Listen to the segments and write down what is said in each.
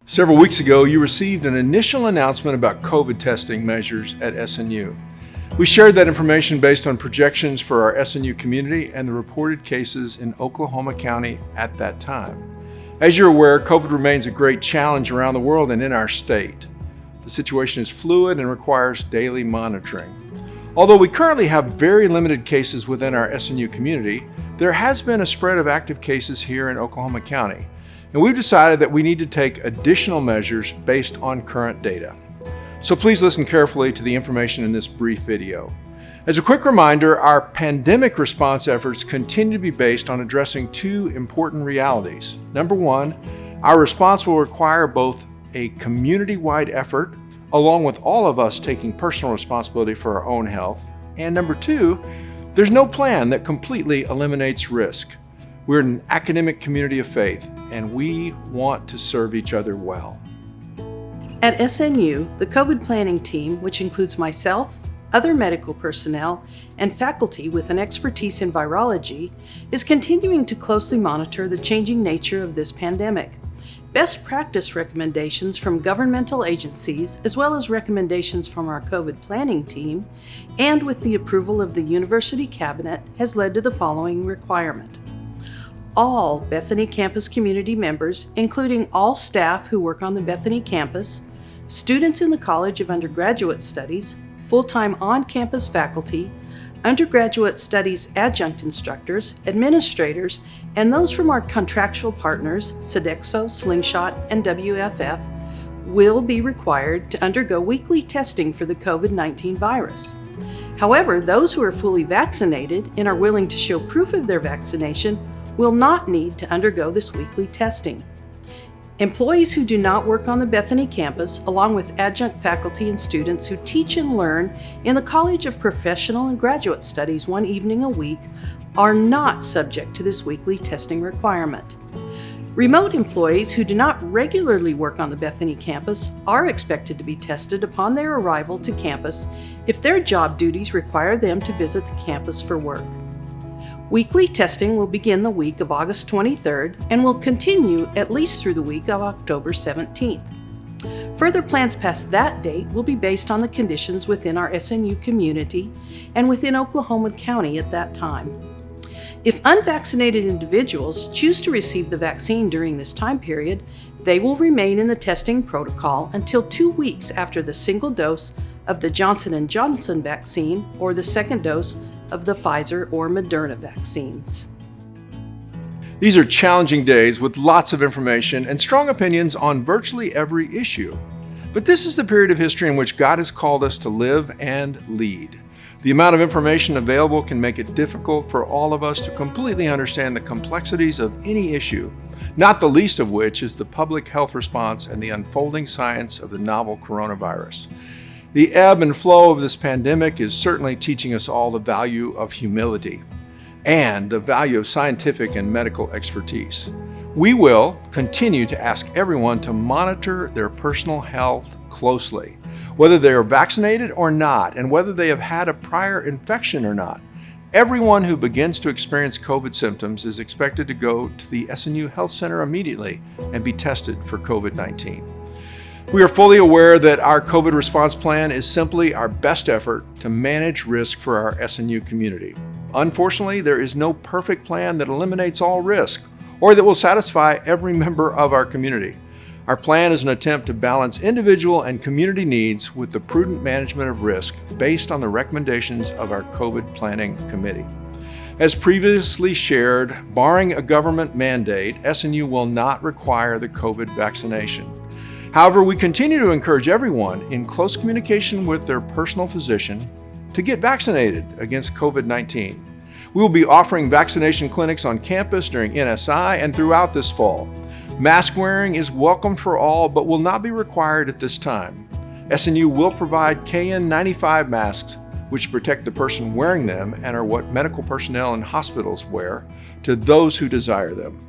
Several weeks ago, you received an initial announcement about COVID testing measures at SNU. We shared that information based on projections for our SNU community and the reported cases in Oklahoma County at that time. As you're aware, COVID remains a great challenge around the world and in our state. The situation is fluid and requires daily monitoring. Although we currently have very limited cases within our SNU community, there has been a spread of active cases here in Oklahoma County, and we've decided that we need to take additional measures based on current data. So please listen carefully to the information in this brief video. As a quick reminder, our pandemic response efforts continue to be based on addressing two important realities. Number one, our response will require both a community-wide effort, along with all of us taking personal responsibility for our own health. And number two, there's no plan that completely eliminates risk. We're an academic community of faith, and we want to serve each other well. At SNU, the COVID planning team, which includes myself, other medical personnel, and faculty with an expertise in virology, is continuing to closely monitor the changing nature of this pandemic. Best practice recommendations from governmental agencies, as well as recommendations from our COVID planning team, and with the approval of the University Cabinet, has led to the following requirement. All Bethany campus community members, including all staff who work on the Bethany campus, students in the College of Undergraduate Studies, full-time on-campus faculty, undergraduate studies adjunct instructors, administrators, and those from our contractual partners, Sodexo, Slingshot, and WFF, will be required to undergo weekly testing for the COVID-19 virus. However, those who are fully vaccinated and are willing to show proof of their vaccination will not need to undergo this weekly testing. Employees who do not work on the Bethany campus, along with adjunct faculty and students who teach and learn in the College of Professional and Graduate Studies one evening a week, are not subject to this weekly testing requirement. Remote employees who do not regularly work on the Bethany campus are expected to be tested upon their arrival to campus if their job duties require them to visit the campus for work. Weekly testing will begin the week of August 23rd and will continue at least through the week of October 17th. Further plans past that date will be based on the conditions within our SNU community and within Oklahoma County at that time. If unvaccinated individuals choose to receive the vaccine during this time period, they will remain in the testing protocol until 2 weeks after the single dose of the Johnson & Johnson vaccine or the second dose of the Pfizer or Moderna vaccines. These are challenging days with lots of information and strong opinions on virtually every issue. But this is the period of history in which God has called us to live and lead. The amount of information available can make it difficult for all of us to completely understand the complexities of any issue, not the least of which is the public health response and the unfolding science of the novel coronavirus. The ebb and flow of this pandemic is certainly teaching us all the value of humility and the value of scientific and medical expertise. We will continue to ask everyone to monitor their personal health closely, whether they are vaccinated or not, and whether they have had a prior infection or not. Everyone who begins to experience COVID symptoms is expected to go to the SNU Health Center immediately and be tested for COVID-19. We are fully aware that our COVID response plan is simply our best effort to manage risk for our SNU community. Unfortunately, there is no perfect plan that eliminates all risk or that will satisfy every member of our community. Our plan is an attempt to balance individual and community needs with the prudent management of risk based on the recommendations of our COVID Planning Committee. As previously shared, barring a government mandate, SNU will not require the COVID vaccination. However, we continue to encourage everyone in close communication with their personal physician to get vaccinated against COVID-19. We will be offering vaccination clinics on campus during NSI and throughout this fall. Mask wearing is welcome for all, but will not be required at this time. SNU will provide KN95 masks, which protect the person wearing them and are what medical personnel in hospitals wear, to those who desire them.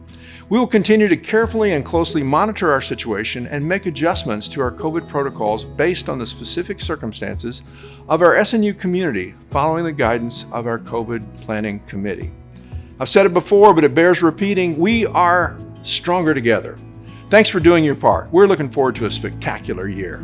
We will continue to carefully and closely monitor our situation and make adjustments to our COVID protocols based on the specific circumstances of our SNU community following the guidance of our COVID Planning Committee. I've said it before, but it bears repeating, we are stronger together. Thanks for doing your part. We're looking forward to a spectacular year.